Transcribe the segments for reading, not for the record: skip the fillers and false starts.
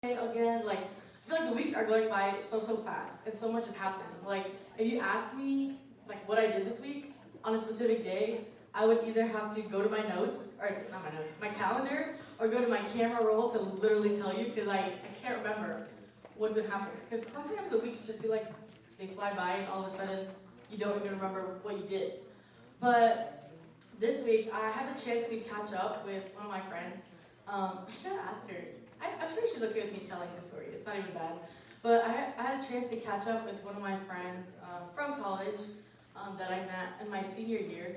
Again, like I feel like the weeks are going by so fast and so much is happening. Like if you asked me like what I did this week on a specific day, I would either have to go to my notes, or not my notes, my calendar, or go to my camera roll to literally tell you because I can't remember what's been happening. Because sometimes the weeks just feel like they fly by and all of a sudden you don't even remember what you did. But this week I had the chance to catch up with one of my friends. I should have asked her. I'm sure she's okay with me telling this story. It's not even bad. But I had a chance to catch up with one of my friends from college that I met in my senior year.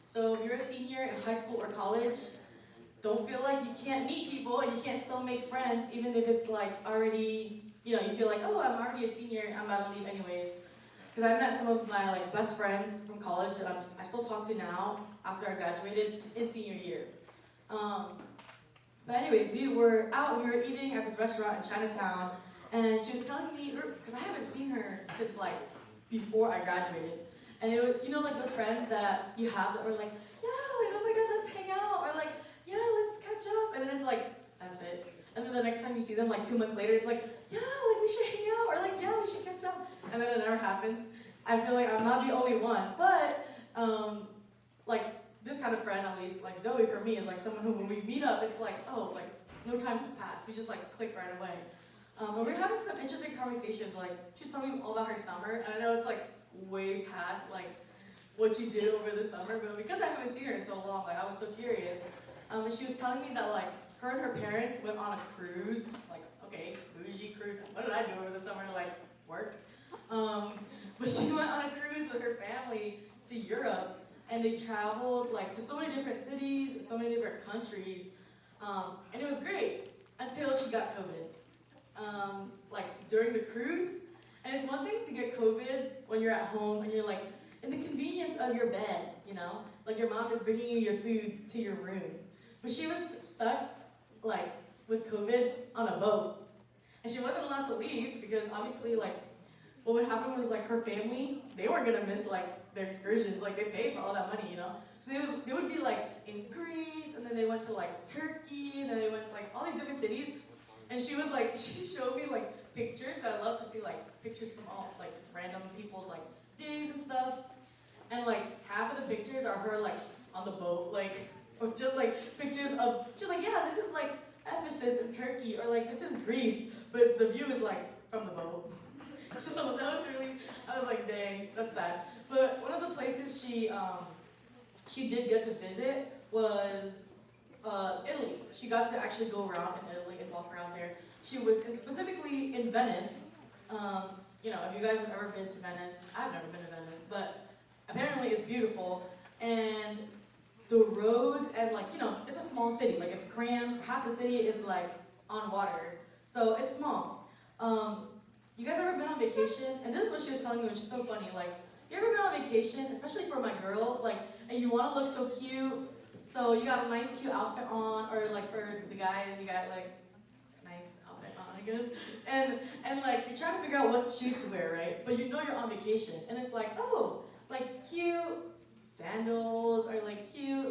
So if you're a senior in high school or college, don't feel like you can't meet people and you can't still make friends, even if it's like already, you feel like, oh, I'm already a senior, I'm about to leave anyways. Because I met some of my best friends from college that I still talk to now after I graduated in senior year. But anyways, we were eating at this restaurant in Chinatown, and she was telling me, because I haven't seen her since before I graduated. And it was, like those friends that you have that were like, yeah, oh my god, let's hang out, or yeah, let's catch up. And then it's like, that's it. And then the next time you see them 2 months later, it's like, yeah, we should hang out, or yeah, we should catch up. And then it never happens. I feel like I'm not the only one, but this kind of friend, at least, Zoe for me, is someone who, when we meet up, it's no time has passed. We just click right away. And we're having some interesting conversations. She's telling me all about her summer, and I know it's way past what you did over the summer, but because I haven't seen her in so long, I was so curious. And she was telling me that her and her parents went on a cruise. Okay, bougie cruise. What did I do over the summer? Work. But she went on a cruise with her family to Europe. And they traveled to so many different cities, and so many different countries, and it was great until she got COVID. During the cruise, and it's one thing to get COVID when you're at home and you're in the convenience of your bed, your mom is bringing you your food to your room. But she was stuck with COVID on a boat, and she wasn't allowed to leave because obviously what would happen was her family, they weren't gonna miss their excursions, they paid for all that money, So they would be in Greece, and then they went to Turkey, and then they went to all these different cities, and she would she showed me pictures. So I love to see pictures from all random people's days and stuff, and half of the pictures are her on the boat, or just pictures of she's yeah, this is Ephesus in Turkey, or this is Greece, but the view is from the boat. So that was really, I was dang, that's sad. But one of the places she did get to visit was Italy. She got to actually go around in Italy and walk around there. She was specifically in Venice. If you guys have ever been to Venice, I've never been to Venice, but apparently it's beautiful. And the roads and it's a small city. It's crammed. Half the city is on water, so it's small. You guys ever been on vacation? And this is what she was telling me, which is so funny. You ever been on vacation, especially for my girls, and you want to look so cute, so you got a nice cute outfit on, or for the guys, you got nice outfit on, I guess, and you're trying to figure out what shoes to wear, right? But you're on vacation, and it's oh, cute sandals, or cute,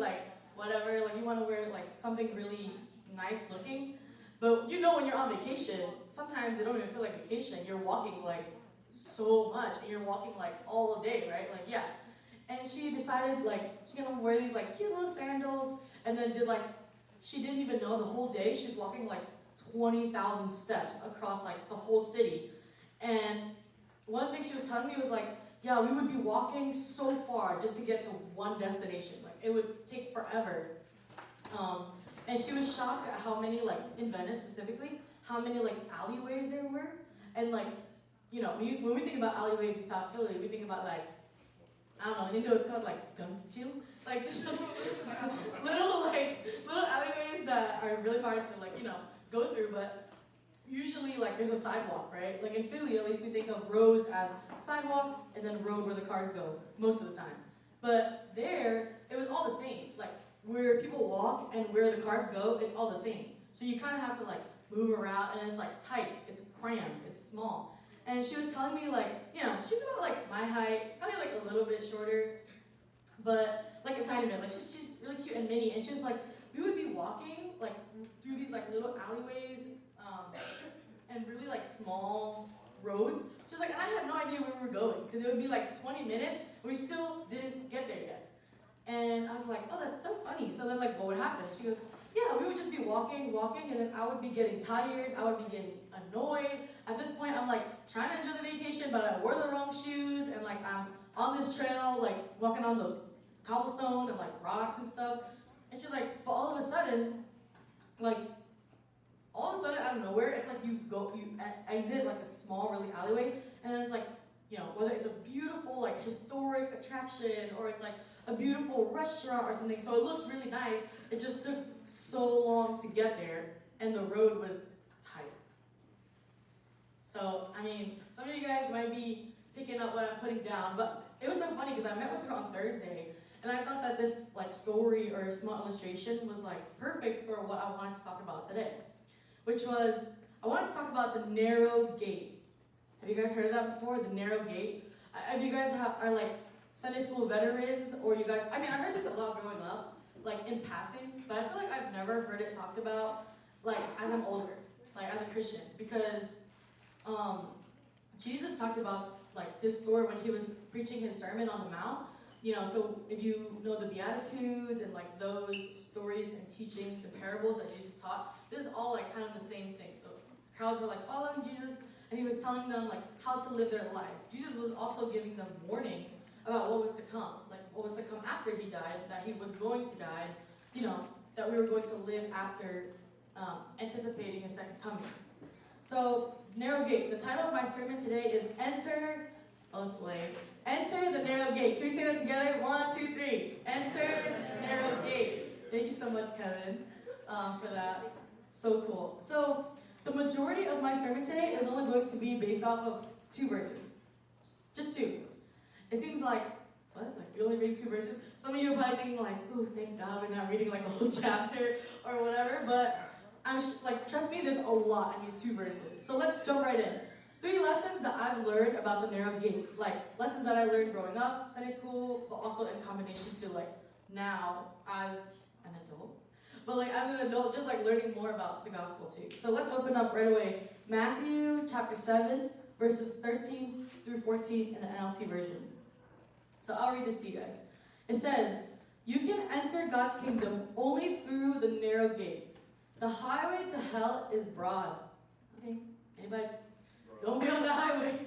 whatever, you want to wear something really nice looking. But when you're on vacation, sometimes it don't even feel like vacation. You're walking so much, and you're walking all day, right? Yeah. And she decided she's gonna wear these cute little sandals, and then she didn't even know the whole day she's walking 20,000 steps across the whole city. And one thing she was telling me was yeah, we would be walking so far just to get to one destination. It would take forever. And she was shocked at how many, in Venice specifically, how many, alleyways there were. And, when we think about alleyways in South Philly, we think about, I don't know, in Indo it's called, gumchill. Just little alleyways that are really hard to, go through. But usually, there's a sidewalk, right? In Philly, at least we think of roads as sidewalk and then road where the cars go, most of the time. But there, it was all the same. Where people walk and where the cars go, it's all the same. So you kind of have to move around, and it's tight, it's crammed, it's small. And she was telling me she's about my height, probably a little bit shorter, but a tiny bit. She's really cute and mini, and she was we would be walking through these little alleyways and really like small roads. Just like, and I had no idea where we were going because it would be like 20 minutes and we still didn't get there yet. And I was like, oh, that's so funny. So then like, what would happen? She goes, yeah, we would just be walking, and then I would be getting tired, I would be getting annoyed. At this point, I'm like trying to enjoy the vacation, but I wore the wrong shoes, and like I'm on this trail, like walking on the cobblestone and like rocks and stuff. And she's like, but all of a sudden, out of nowhere, it's like you exit like a small, really alleyway, and then it's like, you know, whether it's a beautiful, like historic attraction or it's like a beautiful restaurant or something, so it looks really nice. It just took so long to get there, and the road was tight. So, I mean, some of you guys might be picking up what I'm putting down, but it was so funny because I met with her on Thursday, and I thought that this like story or small illustration was like perfect for what I wanted to talk about today, which was, I wanted to talk about the narrow gate. Have you guys heard of that before, the narrow gate? If you guys are like Sunday school veterans, or you guys, I mean, I heard this a lot growing up, like in passing, but I feel like I've never heard it talked about like as I'm older, like as a Christian, because Jesus talked about like this story when he was preaching his Sermon on the Mount. You know, so if you know the Beatitudes and like those stories and teachings and parables that Jesus taught, this is all like kind of the same thing. So crowds were like following Jesus, and he was telling them like how to live their life. Jesus was also giving them warnings about what was to come, like what was to come after he died, that he was going to die, you know, that we were going to live after anticipating his second coming. So, narrow gate. The title of my sermon today is Enter, oh slay, Enter the narrow gate. Can we say that together? 1, 2, 3. Enter the narrow gate. Thank you so much, Kevin, for that. So cool. So, the majority of my sermon today is only going to be based off of 2 verses. Just 2. It seems like, what? Like, you're only reading 2 verses? Some of you are probably thinking like, ooh, thank God we're not reading like a whole chapter or whatever, but I'm like, trust me, there's a lot in these 2 verses. So let's jump right in. 3 lessons that I've learned about the narrow gate. Like, lessons that I learned growing up, Sunday school, but also in combination to like now as an adult. But like as an adult, just like learning more about the gospel too. So let's open up right away. Matthew chapter 7, verses 13 through 14 in the NLT version. So I'll read this to you guys. It says, you can enter God's kingdom only through the narrow gate. The highway to hell is broad. Okay, anybody? Don't be on the highway.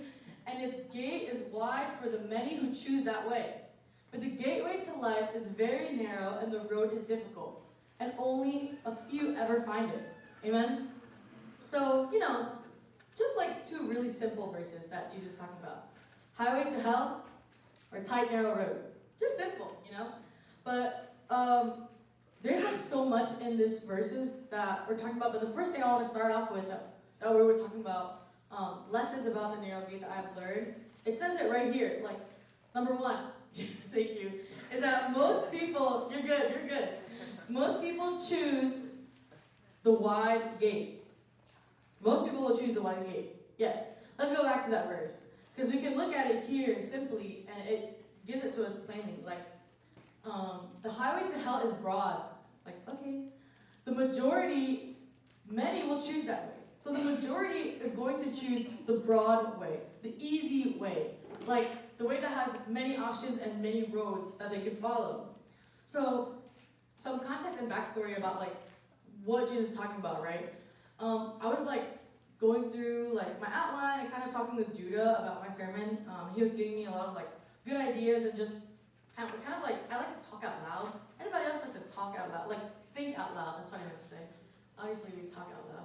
And its gate is wide for the many who choose that way. But the gateway to life is very narrow and the road is difficult. And only a few ever find it. Amen? So, you know, just like 2 really simple verses that Jesus talked about. Highway to hell or tight, narrow road. Just simple, you know? But there's like so much in these verses that we're talking about. But the first thing I want to start off with that we were talking about, lessons about the narrow gate that I've learned. It says it right here. Like, number 1, thank you, is that most people, you're good. Most people choose the wide gate. Most people will choose the wide gate. Yes. Let's go back to that verse. Because we can look at it here simply, and it gives it to us plainly. Like, the highway to hell is broad. Like, okay. The majority, many will choose that way. So the majority is going to choose the broad way, the easy way. Like, the way that has many options and many roads that they can follow. So, some context and backstory about, like, what Jesus is talking about, right? I was, like, going through like my outline and kind of talking with Judah about my sermon. He was giving me a lot of like good ideas and just kind of like, I like to talk out loud. Anybody else like to talk out loud? Like think out loud, that's what I meant to say. Obviously we talk out loud.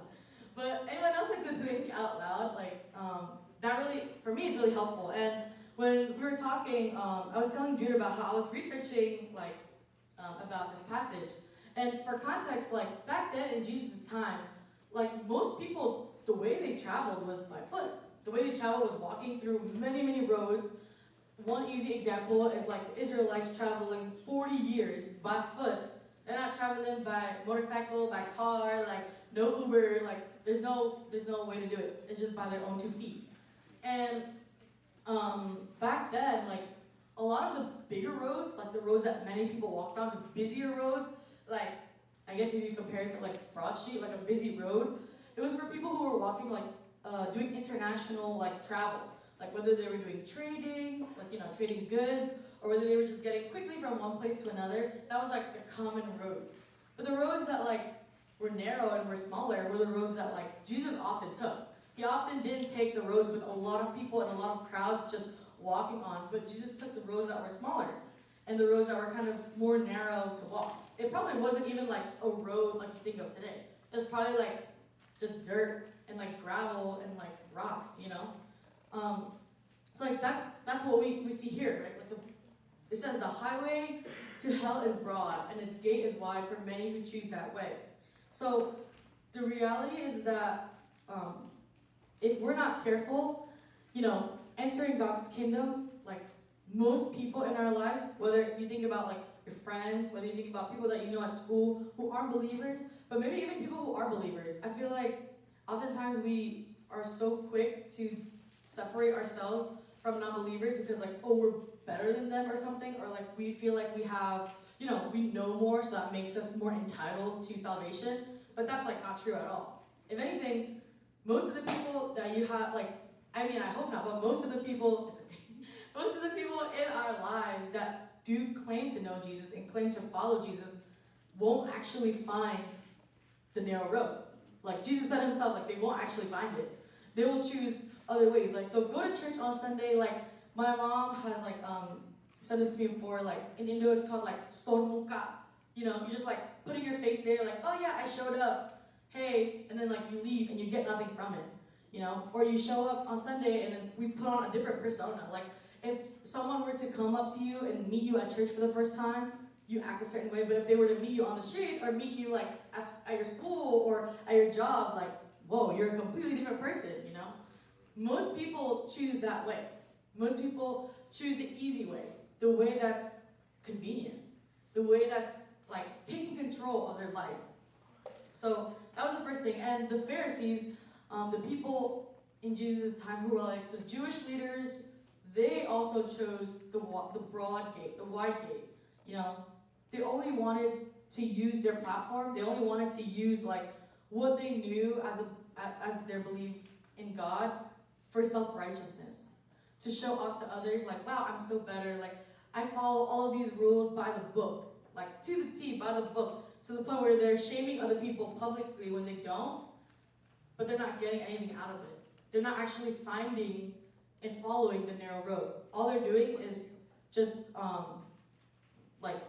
But anyone else like to think out loud? Like that really, for me, it's really helpful. And when we were talking, I was telling Judah about how I was researching like about this passage. And for context, like back then in Jesus' time, like most people, the way they traveled was by foot. The way they traveled was walking through many, many roads. One easy example is like the Israelites traveling 40 years by foot. They're not traveling by motorcycle, by car, like no Uber, like there's no way to do it. It's just by their own 2 feet. And back then, like a lot of the bigger roads, like the roads that many people walked on, the busier roads, like I guess if you compare it to like Broad Street, like a busy road, it was for people who were walking like doing international like travel, like whether they were doing trading, like trading goods, or whether they were just getting quickly from one place to another. That was like the common roads. But the roads that like were narrow and were smaller were the roads that like Jesus often took. He often didn't take the roads with a lot of people and a lot of crowds just walking on, but Jesus took the roads that were smaller and the roads that were kind of more narrow to walk. It probably wasn't even like a road like you think of today. It was probably like just dirt and like gravel and like rocks, So like that's what we see here, right? Like it says the highway to hell is broad and its gate is wide for many who choose that way. So the reality is that if we're not careful, entering God's kingdom, like most people in our lives, whether you think about like your friends, whether you think about people that you know at school who aren't believers, but maybe even people who are believers, I feel like oftentimes we are so quick to separate ourselves from non-believers because like, oh, we're better than them or something, or like we feel like we have, we know more, so that makes us more entitled to salvation. But that's like not true at all. If anything, most of the people that you have, I hope not, but most of the people in our lives that do claim to know Jesus and claim to follow Jesus won't actually find the narrow road. Like Jesus said himself, like they won't actually find it. They will choose other ways. Like they'll go to church on Sunday. Like my mom has said this to me before. Like in Indo, it's called like stormuka. You're just like putting your face there, like, oh yeah, I showed up. Hey, and then like you leave and you get nothing from it. Or you show up on Sunday and then we put on a different persona. Like if someone were to come up to you and meet you at church for the first time, you act a certain way. But if they were to meet you on the street or meet you like at your school or at your job, like, whoa, you're a completely different person, Most people choose that way. Most people choose the easy way, the way that's convenient, the way that's like taking control of their life. So that was the first thing. And the Pharisees, the people in Jesus' time who were like the Jewish leaders, they also chose the broad gate, the wide gate. They only wanted to use their platform. They only wanted to use like what they knew as their belief in God for self-righteousness, to show off to others like, wow, I'm so better. Like I follow all of these rules by the book, like to the T, by the book, to the point where they're shaming other people publicly when they don't, but they're not getting anything out of it. They're not actually finding and following the narrow road. All they're doing is just like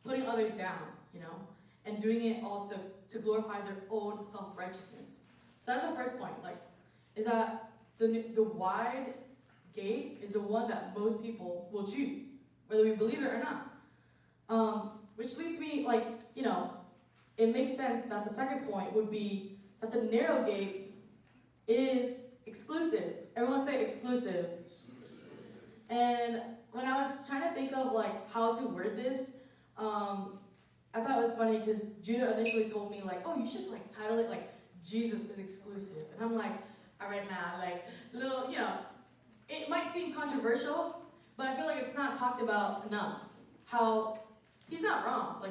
putting others down, and doing it all to glorify their own self-righteousness. So that's the first point, is that the wide gate is the one that most people will choose, whether we believe it or not. Which leads me, it makes sense that the second point would be that the narrow gate is exclusive. Everyone say exclusive. And when I was trying to think of how to word this, I thought it was funny because Judah initially told me oh, you should title it Jesus is exclusive. And I'm like, all right, little, it might seem controversial, but I feel like it's not talked about enough. How he's not wrong,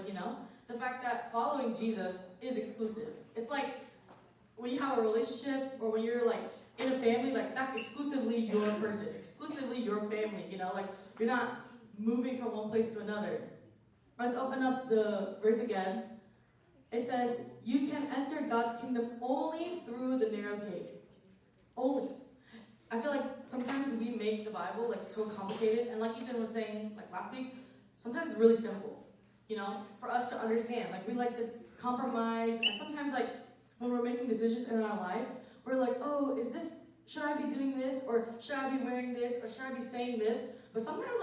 the fact that following Jesus is exclusive. It's like when you have a relationship or when you're in a family, that's exclusively your person, exclusively your family, you're not moving from one place to another. Let's open up the verse again. It says, you can enter God's kingdom only through the narrow gate. Only. I feel like sometimes we make the Bible so complicated, and like Ethan was saying last week, sometimes it's really simple, for us to understand. We like to compromise, and sometimes when we're making decisions in our life, we're like, oh, should I be doing this, or should I be wearing this, or should I be saying this? But sometimes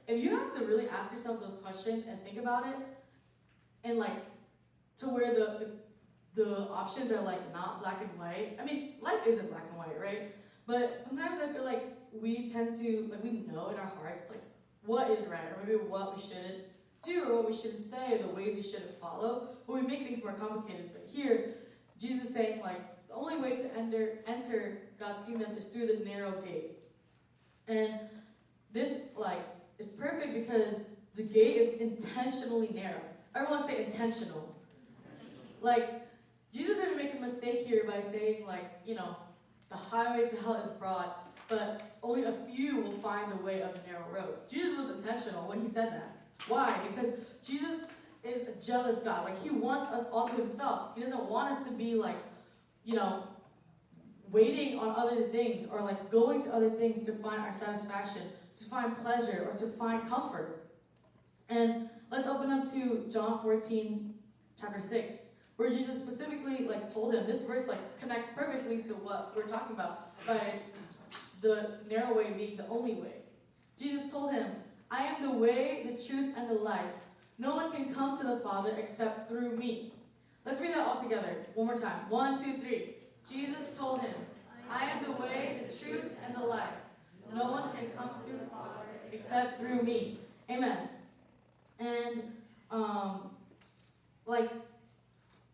if you have to really ask yourself those questions and think about it, and to where the options are not black and white. I mean, life isn't black and white, right? But sometimes I feel we tend to, we know in our hearts, what is right, or maybe what we shouldn't do, or what we shouldn't say, or the ways we shouldn't follow, but we make things more complicated. But here, Jesus is saying, the only way to enter God's kingdom is through the narrow gate. And this, is perfect because the gate is intentionally narrow. Everyone say intentional. Jesus didn't make a mistake here by saying, like, the highway to hell is broad, but only a few will find the way of the narrow road. Jesus was intentional when he said that. Why? Because Jesus is a jealous God. Like, he wants us all to himself. He doesn't want us to be like, waiting on other things or like going to other things to find our satisfaction, to find pleasure, or to find comfort. And let's open up to John 14, chapter 6, where Jesus specifically told him, this verse connects perfectly to what we're talking about by the narrow way being the only way. Jesus told him, I am the way, the truth, and the life. No one can come to the Father except through me. Let's read that all together. One more time. 1, 2, 3. Jesus told him, I am the way, the truth, and the life. No one can come to the Father except through me. Amen. And,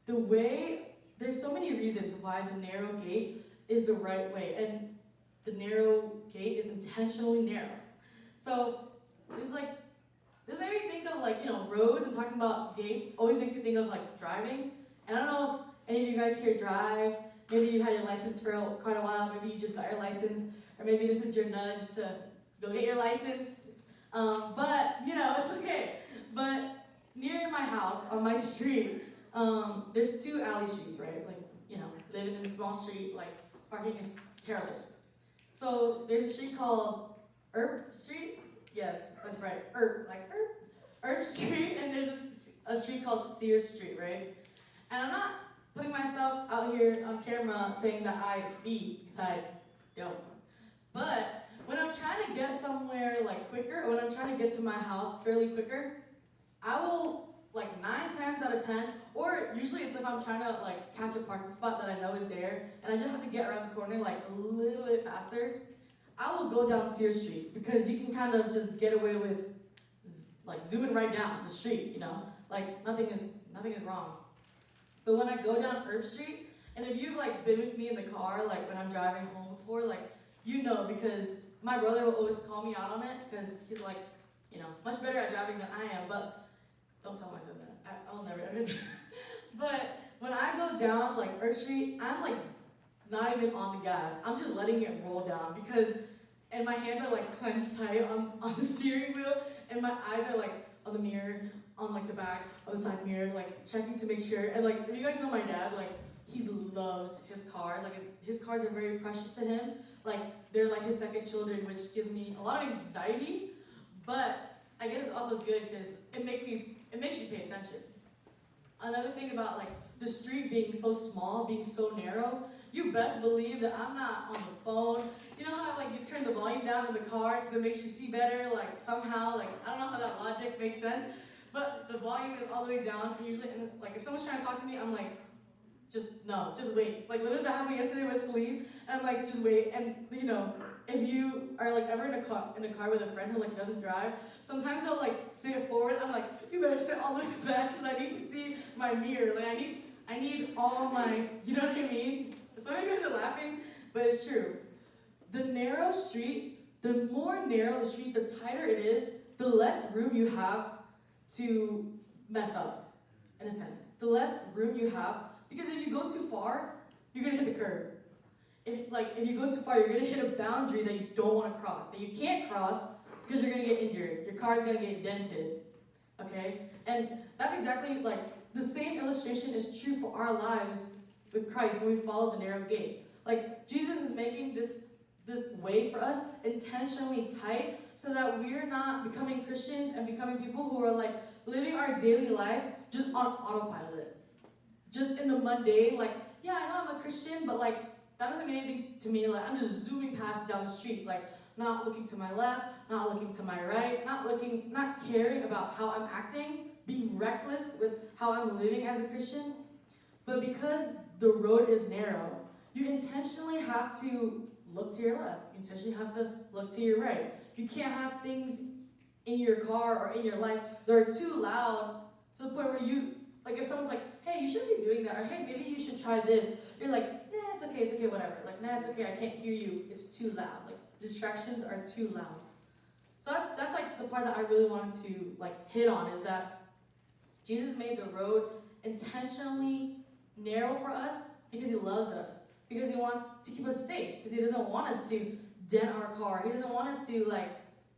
the way, there's so many reasons why the narrow gate is the right way. And the narrow gate is intentionally narrow. So, this made me think of roads and talking about gates always makes me think of driving. And I don't know if any of you guys here drive. Maybe you had your license for quite a while. Maybe you just got your license. Or maybe this is your nudge to go get your license. But, it's okay. But near my house, on my street, there's 2 alley streets, right? Living in a small street, parking is terrible. So there's a street called Earp Street. Yes, that's right. Earp Street, and there's a street called Sears Street, right? And I'm not putting myself out here on camera saying that I speed, because I don't. But when I'm trying to get somewhere quicker, or when I'm trying to get to my house fairly quicker, I will 9 times out of 10, or usually it's if I'm trying to catch a parking spot that I know is there, and I just have to get around the corner a little bit faster, I will go down Sears Street, because you can kind of just get away with zooming right down the street, nothing is wrong. But when I go down Earp Street, and if you've been with me in the car when I'm driving home before, because my brother will always call me out on it, because he's much better at driving than I am, but don't tell my son that. I'll never ever. But when I go down Earth Street, I'm not even on the gas. I'm just letting it roll down and my hands are clenched tight on the steering wheel, and my eyes are on the mirror, on the back, on the side mirror, checking to make sure. And if you guys know my dad, he loves his cars. His cars are very precious to him. They're his second children, which gives me a lot of anxiety, but I guess it's also good because it makes you pay attention. Another thing about the street being so small, being so narrow, you best believe that I'm not on the phone. You know how you turn the volume down in the car because it makes you see better, somehow, I don't know how that logic makes sense, but the volume is all the way down usually, and if someone's trying to talk to me, I'm just wait. Literally that happened yesterday with Celine, and I'm just wait. And if you are ever in a car with a friend who doesn't drive, sometimes they'll sit it forward. I'm you better sit all the way back because I need to see my mirror. I need all my, you know what I mean? Some of you guys are laughing, but it's true. The narrow street, the more narrow the street, the tighter it is, the less room you have to mess up, in a sense. The less room you have, because if you go too far, you're gonna hit the curb. If you go too far, you're gonna hit a boundary that you don't want to cross, that you can't cross because you're gonna get injured. Your car's gonna get dented, okay? And that's exactly the same illustration is true for our lives with Christ when we follow the narrow gate. Jesus is making this way for us intentionally tight so that we're not becoming Christians and becoming people who are living our daily life just on autopilot. Just in the mundane, yeah, I know I'm a Christian, but that doesn't mean anything to me. I'm just zooming past down the street, not looking to my left, not looking to my right, not caring about how I'm acting, being reckless with how I'm living as a Christian. But because the road is narrow, you intentionally have to look to your left. You intentionally have to look to your right. You can't have things in your car or in your life that are too loud to the point where you, if someone's hey, you shouldn't be doing that, or hey, maybe you should try this, you're nah, it's okay, whatever. Nah, it's okay, I can't hear you, it's too loud. Distractions are too loud. So that's the part that I really wanted to hit on, is that Jesus made the road intentionally narrow for us because he loves us, because he wants to keep us safe, because he doesn't want us to dent our car. He doesn't want us to like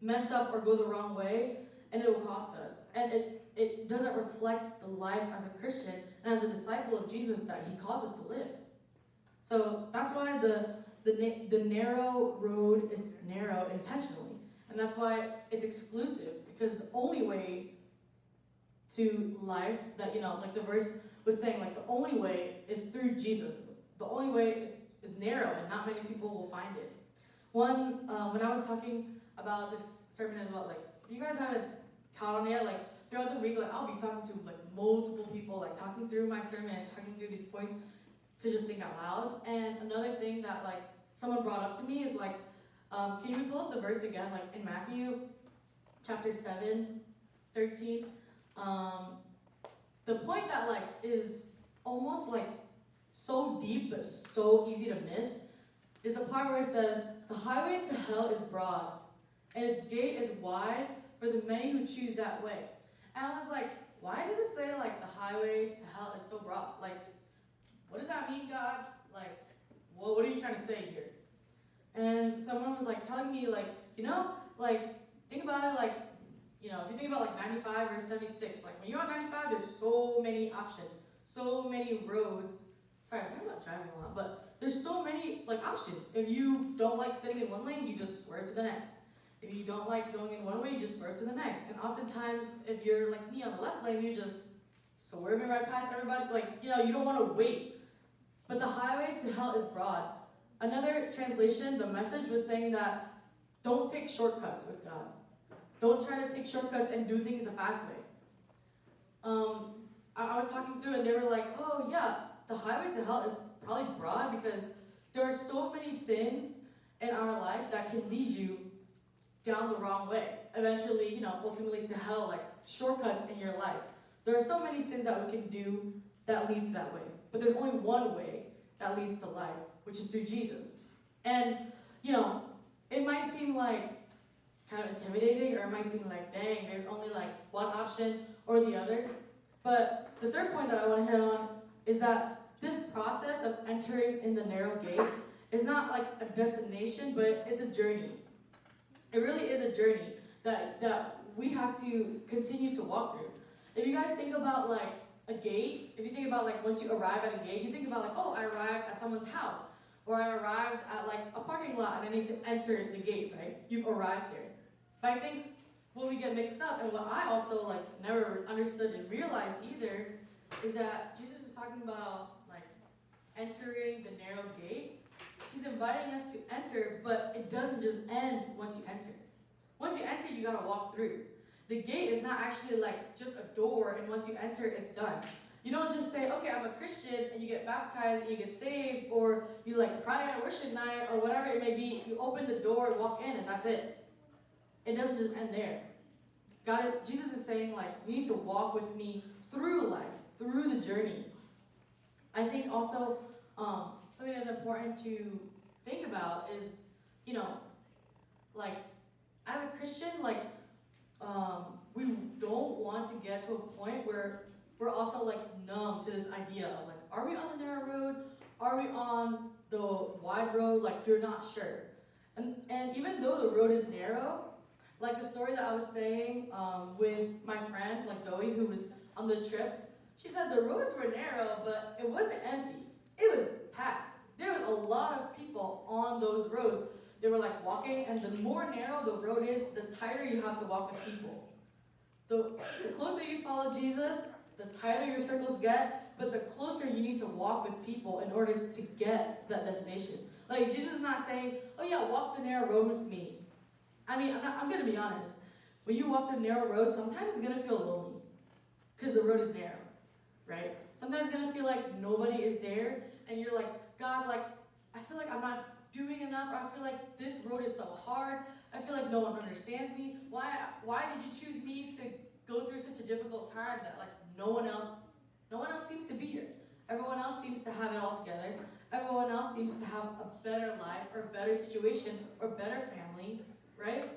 mess up or go the wrong way, and it will cost us. And it doesn't reflect the life as a Christian and as a disciple of Jesus that he calls us to live. So that's why the narrow road is narrow intentionally. And that's why it's exclusive, because the only way to life that, like the verse was saying, like the only way is through Jesus. The only way is narrow, and not many people will find it. When I was talking about this sermon as well, like if you guys haven't caught on yet, like throughout the week, like I'll be talking to like multiple people, like talking through my sermon and talking through these points to just think out loud. And another thing that like someone brought up to me is like, can you pull up the verse again, like in Matthew chapter 7:13? The point that like is almost like so deep but so easy to miss is the part where it says, the highway to hell is broad, and its gate is wide for the many who choose that way. And I was like, why does it say like the highway to hell is so broad? Like, what does that mean, God? Like, what are you trying to say here? And someone was like telling me like, like think about it like, if you think about like 95 or 76, like when you're on 95, there's so many options, so many roads. Sorry, I'm talking about driving a lot, but there's so many like options. If you don't like sitting in one lane, you just swerve to the next. If you don't like going in one way, you just swerve to the next. And oftentimes, if you're like me on the left lane, you just swerving right past everybody. Like, you don't want to wait. But the highway to hell is broad. Another translation, the Message, was saying that don't take shortcuts with God. Don't try to take shortcuts and do things the fast way. I was talking through and they were like, oh yeah, the highway to hell is probably broad because there are so many sins in our life that can lead you down the wrong way. Eventually, ultimately to hell, like shortcuts in your life. There are so many sins that we can do that leads that way. But there's only one way that leads to life, which is through Jesus. And, it might seem like kind of intimidating, or it might seem like, dang, there's only like one option or the other. But the third point that I want to hit on is that this process of entering in the narrow gate is not like a destination, but it's a journey. It really is a journey that we have to continue to walk through. If you guys think about like a gate, if you think about like once you arrive at a gate, you think about like, oh, I arrived at someone's house, or I arrived at like a parking lot and I need to enter the gate, right? You've arrived there. But I think what we get mixed up, and what I also like never understood and realized either, is that Jesus is talking about like entering the narrow gate. He's inviting us to enter, but it doesn't just end once you enter. Once you enter, you gotta walk through. The gate is not actually like just a door, and once you enter, it's done. You don't just say, okay, I'm a Christian, and you get baptized, and you get saved, or you like cry at a worship night, or whatever it may be. You open the door, walk in, and that's it. It doesn't just end there. Jesus is saying like, you need to walk with me through life, through the journey. I think also something that's important to think about is, like as a Christian, like we don't want to get to a point where we're also like numb to this idea of like, are we on the narrow road? Are we on the wide road? Like you're not sure. And even though the road is narrow, like the story that I was saying with my friend, like Zoe, who was on the trip, she said the roads were narrow, but it wasn't empty. It was packed. There was a lot of people on those roads. They were like walking, and the more narrow the road is, the tighter you have to walk with people. The closer you follow Jesus, the tighter your circles get, but the closer you need to walk with people in order to get to that destination. Like Jesus is not saying, oh yeah, walk the narrow road with me. I mean, I'm going to be honest. When you walk the narrow road, sometimes it's going to feel lonely because the road is narrow, right? Sometimes it's going to feel like nobody is there, and you're like, God, like, I feel like I'm not doing enough, or I feel like this road is so hard. I feel like no one understands me. Why did you choose me to go through such a difficult time that like no one else seems to be here? Everyone else seems to have it all together. Everyone else seems to have a better life, or a better situation, or better family, right?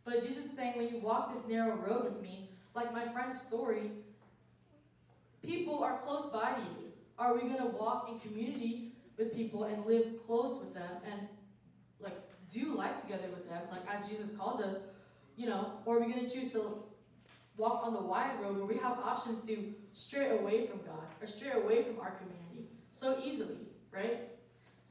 But Jesus is saying, when you walk this narrow road with me, like my friend's story, people are close by to you. Are we gonna walk in community with people and live close with them and like do life together with them, like as Jesus calls us, or are we gonna choose to walk on the wide road where we have options to stray away from God or stray away from our community so easily, right?